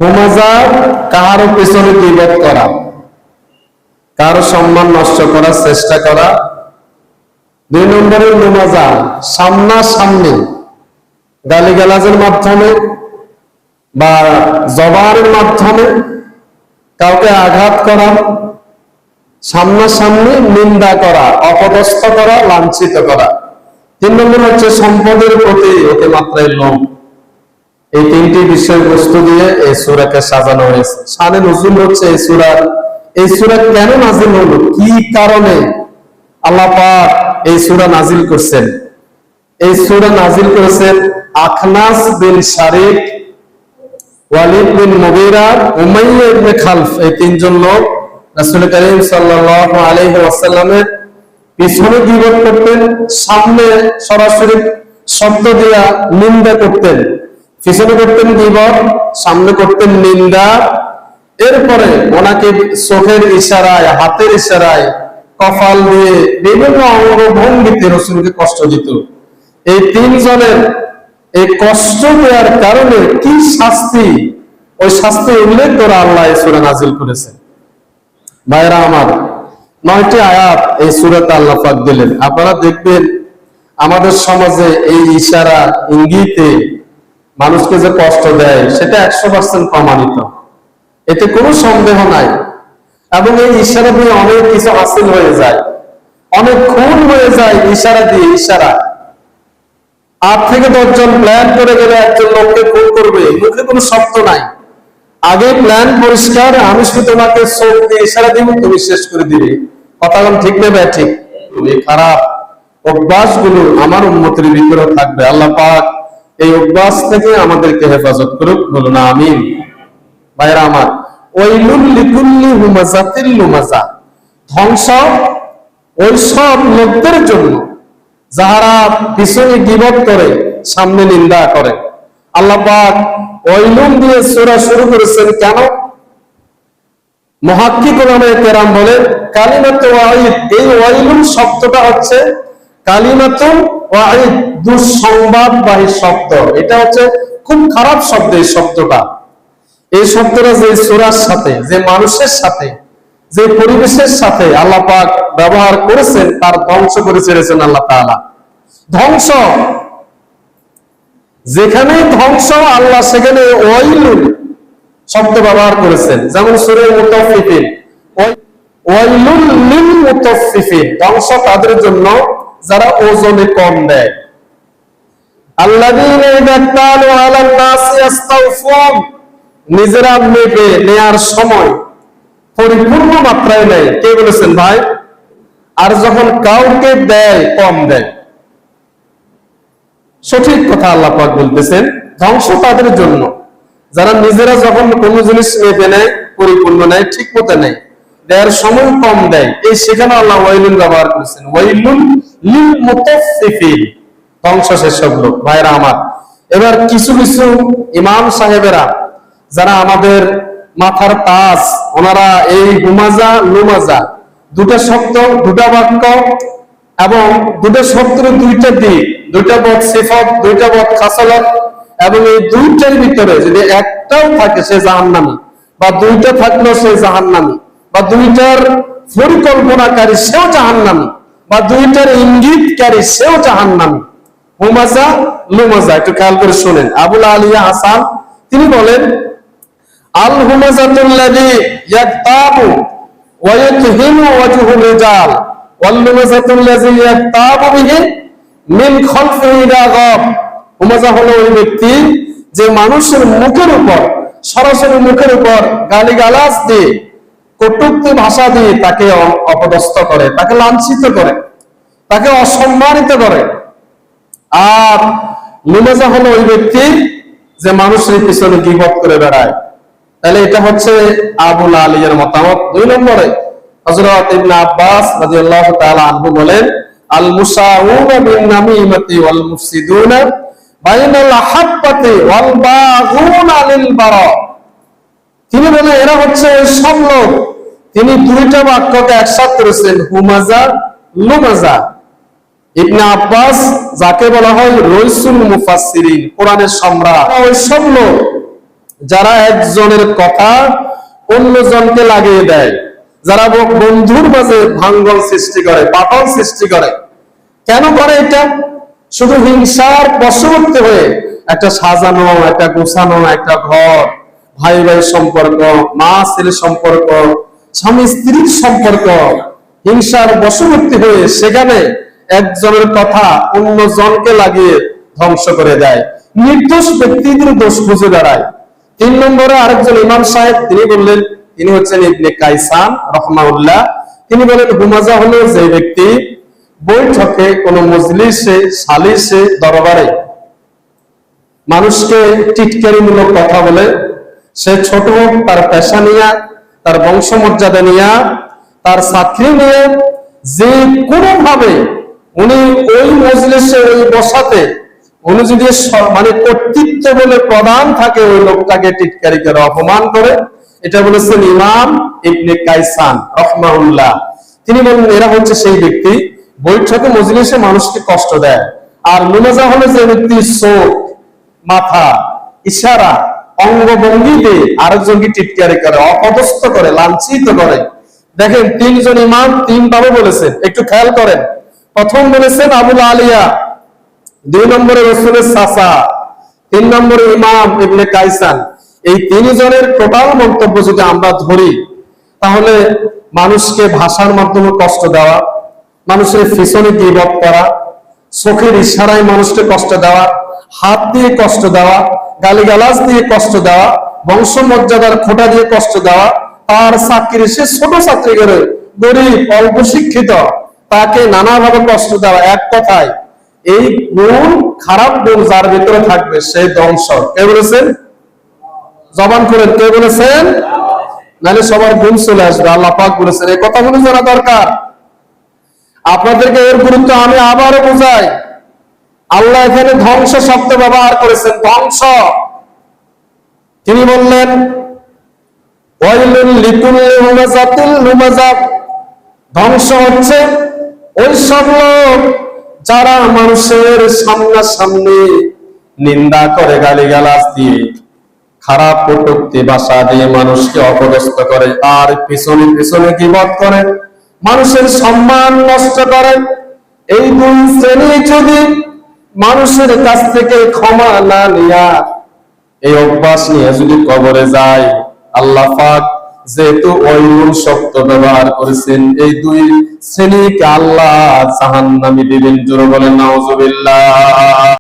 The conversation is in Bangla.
হুমাজা কাহারও পিছনে গীবত করা, কারো সম্মান নষ্ট করার চেষ্টা করা। 2 নম্বরে নুমাজা সামনাসামনি গালিগালাজের মাধ্যমে বা জবানের মাধ্যমে কাউকে আঘাত করা, সামনাসামনি নিন্দা করা, অপদস্থ করা, লাঞ্ছিত করা। 3 নম্বর হচ্ছে সম্পদের প্রতি অতিমাত্রায় লোভ। এই 3টি বিষয়বস্তু দিয়ে এই সূরাকে সাজানো হয়েছে। শানে নজুল হচ্ছে এই সূরা কেন নাজিল হলো, কি কারণে আল্লাহ পাক এই সূরা নাজিল করছেন। এই সূরা নাজিল করেছেন আখনাস বিন শারিক, ওয়ালিদ বিন মুগীরা, উমাইয়া ইবনে খালফ, এই 3 জন লোক রাসূল কারীম সাল্লাল্লাহু আলাইহি ওয়াসাল্লামের পিছনে গীবত করতেন, সামনে সরাসরি শব্দ দিয়া নিন্দা করতেন। পিছনে করতেন গীবত, সামনে করতেন নিন্দা। এরপরে ওনাকে চোখের ইশারায়, হাতের ইশারায়, কপাল দিয়ে বিভিন্ন অঙ্গভঙ্গিতে রাসূলকে কষ্ট দিত। এই 3 জনের এই কষ্ট দেওয়ার কারণে কি শাস্তি, ওই শাস্তি উল্লেখ করে আল্লাহ এই সূরা নাজিল করেছেন। ভাইরা আমার, 9টি আয়াত এই সূরাতে আল্লাহ পাক দিলেন। আপনারা দেখবেন আমাদের সমাজে এই ইশারা ইঙ্গিতে মানুষকে যে কষ্ট দেয় সেটা 100% প্রমাণিত, এতে কোনো সন্দেহ নাই। এবং এই ইশারা দিয়ে অনেক কিছু হাসিল হয়ে যায়, অনেক খুন হয়ে যায় ইশারা দিয়ে। ইশারা 8 থেকে 10 জন প্ল্যান করে গেলে একজন লোককে খুন করবে, মুখে কোনো শব্দ নাই, আগে প্ল্যান পরিষ্কার, আমি শুধু তোমাকে চোখ দিয়ে ইশারা দিব, তুমি শেষ করে দিবে। কথাটা ঠিক না ভাই? ঠিক। এই খারাপ অভ্যাসগুলো আমার উম্মতের ভিতরে থাকবে। আল্লাহ পাক এই অভ্যাস থেকে আমাদেরকে হেফাজত করুক, বলুন আমিন। ভাইরা আমার, ওয়াইলুল লিকুল্লি হুমাযাতিল লুমাযা, ধ্বংস ওই সব লোকদের জন্য যারা পিছনে গীবত করে, সামনে নিন্দা করে। আল্লাহ পাক ওয়াইলুন দিয়ে সূরা শুরু করেছেন কেন? মুহাক্কিক উলামায়ে কেরাম বলেন কালিমাতু ওয়াইদ, এই ওয়াইলুন শব্দটা হচ্ছে কালিমাতু ওয়াইদ, দুঃসংবাদবাহী শব্দ। এটা হচ্ছে খুব খারাপ শব্দ। এই শব্দটা, এই শব্দটা যে সূরার সাথে, যে মানুষের সাথে, যে পরিবেশের সাথে আল্লাহ পাক ব্যবহার করেছেন, তার ধ্বংস করে ছেড়েছেন আল্লাহ তাআলা। ধ্বংস, যেখানে ধ্বংস আল্লাহ সেখানে ওয়াইলুন শব্দ ব্যবহার করেছেন। যেমন সূরা মুতাফফিফিন, ওয়াইলুল লিল মুতাফফিফিন, ধ্বংস তাদের জন্য যারা ওজনে কম দেয়। আল্লাযীনা ইযা তালু আলান নাসি ইস্তাওফুন, নিজেরা মেপে নেয়ার সময় পরিপূর্ণ মাত্রায় নেয়। কে বলেছেন ভাই? আর যখন কাউকে দেয়, কম দেয়। সঠিক কথা আল্লাহ পাক বলতেছেন, ধ্বংস তাদের জন্য যারা নিজেরা যখন কোন জিনিস মেপে নেয়, পরিপূর্ণ নেয়, ঠিক মতো নেয়, দেওয়ার সময় কম দেয়। এই সেখানে আল্লাহ ওয়াইলুন ব্যবহার করেছেন, ওয়াইলুন লিল মুতাফফিফিন, ধ্বংস সেসব লোক। ভাইরা আমার, এবার কিছু কিছু ইমাম সাহেবেরা যারা আমাদের মাথার তাজ, ওনারা এই হুমাজা লুমাজা দুটা শব্দ, দুটা বাক্য এবং দুটা শব্দের 2টা দিক, 2টা পদ সিফাত, 2টা পদ খাসালাত, এবং এই 2টার ভিতরে যদি একটাও থাকে সে জাহান্নামী, বা 2টা থাকলেও সে জাহান্নামী, বা 2টার পরিকল্পনাকারী সেও জাহান্নামী, বা 2টার ইঙ্গিতকারী সেও জাহান্নামী। হুমাজা লুমাজা, একটু খেয়াল করে শুনেন। আবুল আলিয়া হাসান তিনি বলেন, আল হুমাজাতুল্লাযী ইয়াতাবু ওয়া ইয়াতহিমু ওয়াজহুর রিজাল ওয়াল লুমাজাতুল্লাযী ইয়াতাবু বিহি মিন খালফিহি রাগাব। হুমাজা হলো ওই ব্যক্তি যে মানুষের মুখের উপর, সরাসরি মুখের উপর গালিগালাজ দিয়ে, কটূক্তি ভাষা দিয়ে তাকে অপদস্থ করে, তাকে লাঞ্ছিত করে, তাকে অসম্মানিত করে। আর লুমাজা হলো ওই ব্যক্তি যে মানুষের পিছনে গীবত করে বেড়ায়। তাহলে এটা হচ্ছে আবুল আলিয়ার মতামত। 2 নম্বরে হযরত ইবনে আব্বাস রাদিয়াল্লাহু তাআলা আনহু বলেন, আল মুসাউনা বিন নামিমাতি ওয়াল মুফসিদুনা বাইনাল হাব্বাতি ওয়াল বাগুনা লিল বারা। তিনি বলেন এরা হচ্ছে ওই সব লোক, তিনি 2টা বাক্যকে একসাথে করেছেন, হুমাজা লুমাজা। ইবনে আব্বাস যাকে বলা হয় রাইসুল মুফাসসিরিন, কোরআনের সম্রাট, ওই সব লোক যারা একজনের কথা অন্যজনকে লাগিয়ে দেয়, যারা বন্ধুর মাঝে ভাঙ্গন সৃষ্টি করে, পাটন সৃষ্টি করে। কেন করে এটা? শুধু হিংসার বশবর্তী হয়ে একটা সাজানো, একটা গোছানো একটা ঘর, ভাই ভাই সম্পর্ক, মা ছেলে সম্পর্ক, স্বামী স্ত্রীর সম্পর্ক, হিংসার বশবর্তী হয়ে সেখানে একজনের কথা অন্যজনকে লাগিয়ে ধ্বংস করে দেয়, নির্দোষ ব্যক্তিদের দোষ বুঝে দাঁড়ায়। 3 নম্বরে আরেকজন ইমাম সাহেব তিনি বললেন, তিনি হচ্ছেন ইবনে কাইসান রাহমাহুল্লাহ। তিনি বলেন হুমাজা হলো যে ব্যক্তি বৈঠকে, কোন মজলিসে, সালিসে, দরবারে মানুষকে টিটকারিমূলক কথা বলে, সে ছোট হোক, তার পেশা নিয়ে, তার বংশমর্যাদা নিয়ে, তার চাকরি নিয়ে, যে কোনো ভাবে উনি ওই মজলিসে, ওই বসাতে উনি যদি মানে কর্তৃত্ব বলে প্রধান থাকে, ওই লোকটাকে টিটকারি করে, অপমান করে। এটা বলেছেন ইমাম ইবনে কাইসান রাহমাহুল্লাহ। তিনি বলেন এরা হচ্ছে সেই ব্যক্তি বৈঠকে মজলিসে মানুষকে কষ্ট দেয়। আর মুনাজা হলো যে ব্যক্তি চোখ, মাথা, ইশারা, অঙ্গভঙ্গি দিয়ে আরেকজনকে টিটকারি করে, অপদস্থ করে, লাঞ্ছিত করে। দেখেন 3 জন ইমাম 3 ভাবে বলেছেন, একটু খেয়াল করেন। প্রথম বলেছেন আবুল আলিয়া, 2 নম্বরে রাসূলের চাচা, 3 নম্বরে ইমাম ইবনে কাইসান। এই 3 জনের টোটাল মন্তব্য যদি আমরা ধরি, তাহলে মানুষকে ভাষার মাধ্যমে কষ্ট দেওয়া, মানুষের পিছনে গীবত করা, চোখের ইশারায় মানুষকে কষ্ট দেওয়া, হাত দিয়ে কষ্ট দেওয়া, গালিগালাজ দিয়ে কষ্ট দেওয়া, বংশমর্যাদার খোঁটা দিয়ে কষ্ট দেওয়া, তার চাকরি, সে ছোট চাকরি করে, গরিব, অল্প শিক্ষিত, তাকে নানাভাবে কষ্ট দেওয়া। এক কথায় এই গুণ, খারাপ গুণ যার ভিতরে থাকবে সে ধ্বংস। কে বলেছেন? জবান করেন, কে বলেছেন? নাহলে সবার গুণ চলে আসবে। আল্লাহ পাক বলেছেন, এই কথাগুলো জানা দরকার। আপনাদেরকে এর গুরুত্ব আমি আবারও বুঝাই। আল্লাহ এখানে ধ্বংস শব্দ ব্যবহার করেছেন, ধ্বংস। তিনি বললেন ওয়াইলুল লিকুল্লি হুমাযাতিল লুমাযা, ধ্বংস হচ্ছে ওই সব লোক যারা মানুষের সামনাসামনি নিন্দা করে, গালিগালাজ দিয়ে, খারাপ কটূক্তি ভাষা দিয়ে মানুষকে অপদস্থ করে, আর পিছনে পিছনে গীবত করে, মানুষের সম্মান নষ্ট করে। এই 2 শ্রেণী যদি মানুষের কাছ থেকে ক্ষমা না নিয়া, এই অভ্যাস নিয়ে যদি কবরে যায়, আল্লাহ পাক যেহেতু ওয়াইলুন শব্দ ব্যবহার করেছেন, এই 2 শ্রেণীকে আল্লাহ জাহান্নামী দিবেন। জোরে বলেন নাউজুবিল্লাহ।